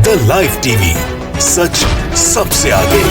The live TV, सच सबसे आगे।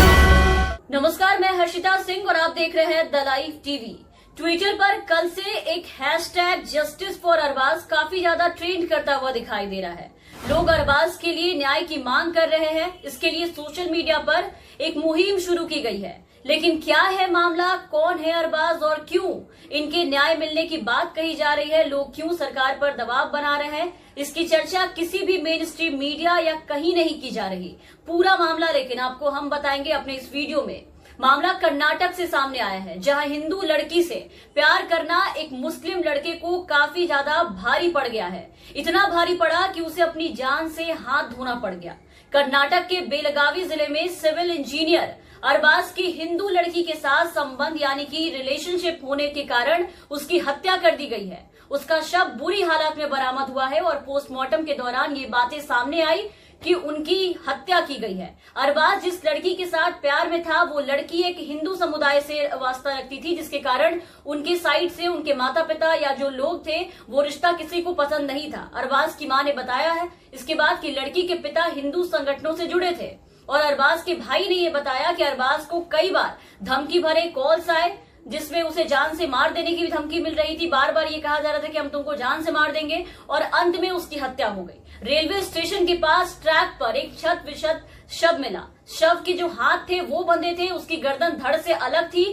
नमस्कार, मैं हर्षिता सिंह और आप देख रहे हैं द लाइव टीवी। ट्विटर पर कल से एक हैशटैग जस्टिस फॉर अरबाज काफी ज्यादा ट्रेंड करता हुआ दिखाई दे रहा है। लोग अरबाज के लिए न्याय की मांग कर रहे हैं। इसके लिए सोशल मीडिया पर एक मुहिम शुरू की गई है। लेकिन क्या है मामला, कौन है अरबाज और क्यों इनके न्याय मिलने की बात कही जा रही है, लोग क्यों सरकार पर दबाव बना रहे हैं, इसकी चर्चा किसी भी मेन स्ट्रीम मीडिया या कहीं नहीं की जा रही। पूरा मामला लेकिन आपको हम बताएंगे अपने इस वीडियो में। मामला कर्नाटक से सामने आया है, जहां हिंदू लड़की से प्यार करना एक मुस्लिम लड़के को काफी ज्यादा भारी पड़ गया है। इतना भारी पड़ा कि उसे अपनी जान से हाथ धोना पड़ गया। कर्नाटक के बेलगावी जिले में सिविल इंजीनियर अरबाज की हिंदू लड़की के साथ संबंध यानी कि रिलेशनशिप होने के कारण उसकी हत्या कर दी गई है। उसका शव बुरी हालत में बरामद हुआ है और पोस्टमार्टम के दौरान ये बातें सामने आई कि उनकी हत्या की गई है। अरबाज जिस लड़की के साथ प्यार में था, वो लड़की एक हिंदू समुदाय से वास्ता रखती थी, जिसके कारण उनके साइड से उनके माता पिता या जो लोग थे वो रिश्ता किसी को पसंद नहीं था। अरबाज की मां ने बताया है इसके बाद कि लड़की के पिता हिंदू संगठनों से जुड़े थे और अरबाज के भाई ने ये बताया कि अरबाज को कई बार धमकी भरे कॉल्स आए, जिसमें उसे जान से मार देने की भी धमकी मिल रही थी। बार बार ये कहा जा रहा था कि हम तुमको जान से मार देंगे और अंत में उसकी हत्या हो गई। रेलवे स्टेशन के पास ट्रैक पर एक शत विशत शव मिला। शव के जो हाथ थे वो बंधे थे, उसकी गर्दन धड़ से अलग थी,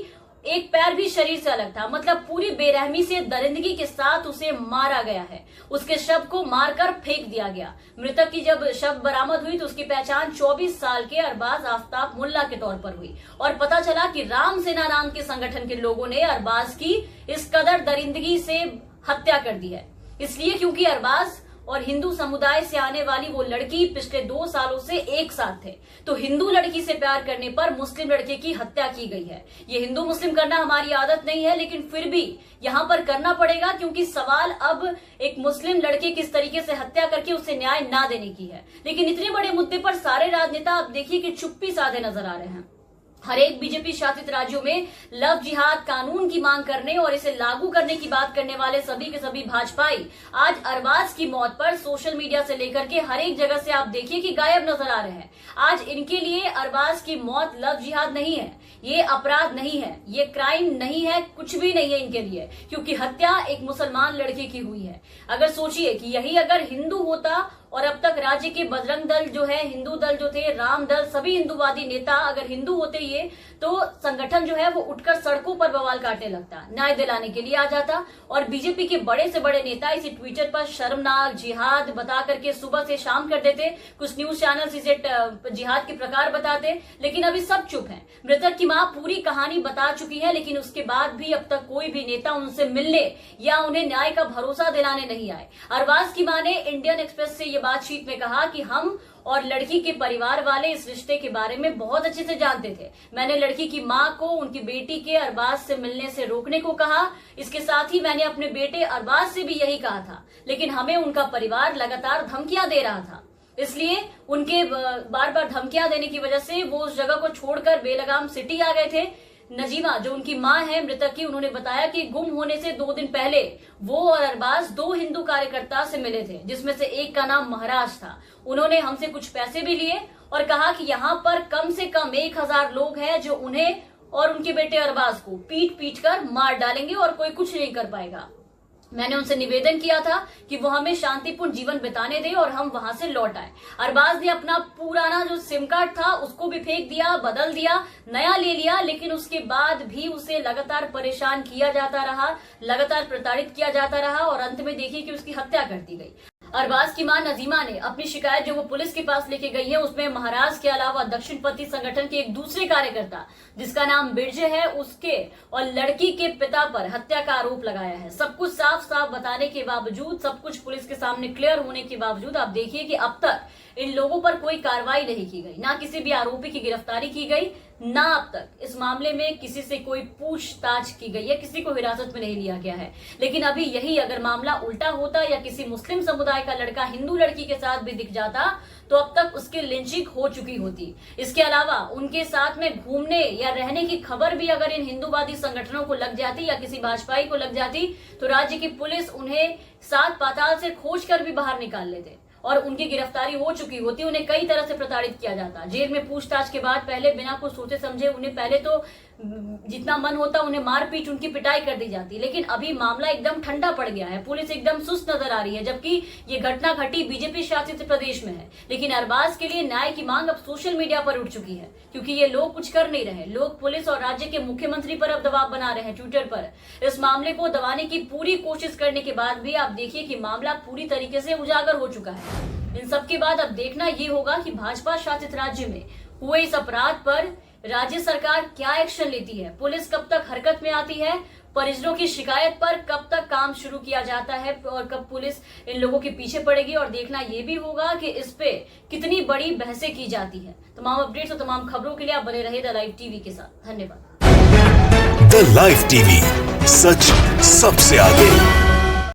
एक पैर भी शरीर से अलग था। मतलब पूरी बेरहमी से दरिंदगी के साथ उसे मारा गया है। उसके शव को मारकर फेंक दिया गया। मृतक की जब शव बरामद हुई तो उसकी पहचान 24 साल के अरबाज आफ्ताब मुल्ला के तौर पर हुई और पता चला कि राम सेना नाम के संगठन के लोगों ने अरबाज की इस कदर दरिंदगी से हत्या कर दी है। इसलिए क्योंकि अरबाज और हिंदू समुदाय से आने वाली वो लड़की पिछले 2 सालों से एक साथ थे, तो हिंदू लड़की से प्यार करने पर मुस्लिम लड़के की हत्या की गई है। ये हिंदू मुस्लिम करना हमारी आदत नहीं है, लेकिन फिर भी यहाँ पर करना पड़ेगा क्योंकि सवाल अब एक मुस्लिम लड़के किस तरीके से हत्या करके उसे न्याय ना देने की है। लेकिन इतने बड़े मुद्दे पर सारे राजनेता आप देखिए कि चुप्पी साधे नजर आ रहे हैं। हर एक बीजेपी शासित राज्यों में लव जिहाद कानून की मांग करने और इसे लागू करने की बात करने वाले सभी के सभी भाजपाई आज अरबाज की मौत पर सोशल मीडिया से लेकर के हर एक जगह से आप देखिए कि गायब नजर आ रहे हैं। आज इनके लिए अरबाज की मौत लव जिहाद नहीं है, ये अपराध नहीं है, ये क्राइम नहीं है, कुछ भी नहीं है इनके लिए, क्योंकि हत्या एक मुसलमान लड़के की हुई है। अगर सोचिए कि यही अगर हिंदू होता और अब तक राज्य के बजरंग दल जो है, हिंदू दल जो थे, राम दल, सभी हिंदूवादी नेता अगर हिंदू होते ये तो संगठन जो है वो उठकर सड़कों पर बवाल काटने लगता, न्याय दिलाने के लिए आ जाता। और बीजेपी के बड़े से बड़े नेता इसे ट्विटर पर शर्मनाक जिहाद बता करके सुबह से शाम कर देते। कुछ न्यूज चैनल इसे जिहाद के प्रकार बताते, लेकिन अभी सब चुप है। मृतक की मां पूरी कहानी बता चुकी है, लेकिन उसके बाद भी अब तक कोई भी नेता उनसे मिलने या उन्हें न्याय का भरोसा दिलाने नहीं आए। अरबाज की मां ने इंडियन एक्सप्रेस से ये बातचीत में कहा कि हम और लड़की के परिवार वाले इस रिश्ते के बारे में बहुत अच्छे से जानते थे। मैंने लड़की की मां को उनकी बेटी के अरबाज से मिलने से रोकने को कहा। इसके साथ ही मैंने अपने बेटे अरबाज से भी यही कहा था, लेकिन हमें उनका परिवार लगातार धमकियां दे रहा था। इसलिए उनके बार बार धमकियां देने की वजह से वो उस जगह को छोड़कर बेलगाम सिटी आ गए थे। नजीमा जो उनकी मां है मृतक की, उन्होंने बताया कि गुम होने से 2 दिन पहले वो और अरबाज 2 हिंदू कार्यकर्ता से मिले थे, जिसमें से एक का नाम महाराज था। उन्होंने हमसे कुछ पैसे भी लिए और कहा कि यहाँ पर कम से कम 1000 लोग हैं जो उन्हें और उनके बेटे अरबाज को पीट पीट कर मार डालेंगे और कोई कुछ नहीं कर पाएगा। मैंने उनसे निवेदन किया था कि वो हमें शांतिपूर्ण जीवन बिताने दे और हम वहां से लौट आए। अरबाज ने अपना पुराना जो सिम कार्ड था उसको भी फेंक दिया, बदल दिया, नया ले लिया, लेकिन उसके बाद भी उसे लगातार परेशान किया जाता रहा, लगातार प्रताड़ित किया जाता रहा और अंत में देखिए कि उसकी हत्या कर दी गई। अरबाज की मां नजीमा ने अपनी शिकायत जो वो पुलिस के पास लेके गई है उसमें महाराज के अलावा दक्षिणपति संगठन के एक दूसरे कार्यकर्ता जिसका नाम बिरजे है उसके और लड़की के पिता पर हत्या का आरोप लगाया है। सब कुछ साफ साफ बताने के बावजूद, सब कुछ पुलिस के सामने क्लियर होने के बावजूद आप देखिए कि अब तक इन लोगों पर कोई कार्रवाई नहीं की गई, ना किसी भी आरोपी की गिरफ्तारी की गई, ना अब तक इस मामले में किसी से कोई पूछताछ की गई है, किसी को हिरासत में नहीं लिया गया है। लेकिन अभी यही अगर मामला उल्टा होता या किसी मुस्लिम समुदाय का लड़का हिंदू लड़की के साथ भी दिख जाता तो अब तक उसकी लिंचिंग हो चुकी होती। इसके अलावा उनके साथ में घूमने या रहने की खबर भी अगर इन हिंदूवादी संगठनों को लग जाती या किसी भाजपाई को लग जाती तो राज्य की पुलिस उन्हें 7 पाताल से खोज कर भी बाहर निकाल लेते और उनकी गिरफ्तारी हो चुकी होती, उन्हें कई तरह से प्रताड़ित किया जाता। जेल में पूछताछ के बाद पहले बिना कुछ सोचे समझे उन्हें पहले तो जितना मन होता उन्हें मारपीट, उनकी पिटाई कर दी जाती। लेकिन अभी मामला एकदम ठंडा पड़ गया है, पुलिस एकदम सुस्त नजर आ रही है, जबकि ये घटना घटी बीजेपी शासित प्रदेश में है। लेकिन अरबाज के लिए न्याय की मांग अब सोशल मीडिया पर उठ चुकी है, क्योंकि ये लोग कुछ कर नहीं रहे। लोग पुलिस और राज्य के मुख्यमंत्री पर अब दबाव बना रहे हैं ट्विटर पर। इस मामले को दबाने की पूरी कोशिश करने के बाद भी आप देखिए कि मामला पूरी तरीके से उजागर हो चुका है। इन सबके बाद अब देखना ये होगा कि भाजपा शासित राज्य में हुए इस अपराध पर राज्य सरकार क्या एक्शन लेती है, पुलिस कब तक हरकत में आती है, परिजनों की शिकायत पर कब तक काम शुरू किया जाता है और कब पुलिस इन लोगों के पीछे पड़ेगी। और देखना यह भी होगा कि इस पे कितनी बड़ी बहसें की जाती है। तमाम अपडेट्स और तमाम खबरों के लिए आप बने रहे द लाइव टीवी के साथ। धन्यवाद। द लाइव टीवी, सच सबसे आगे।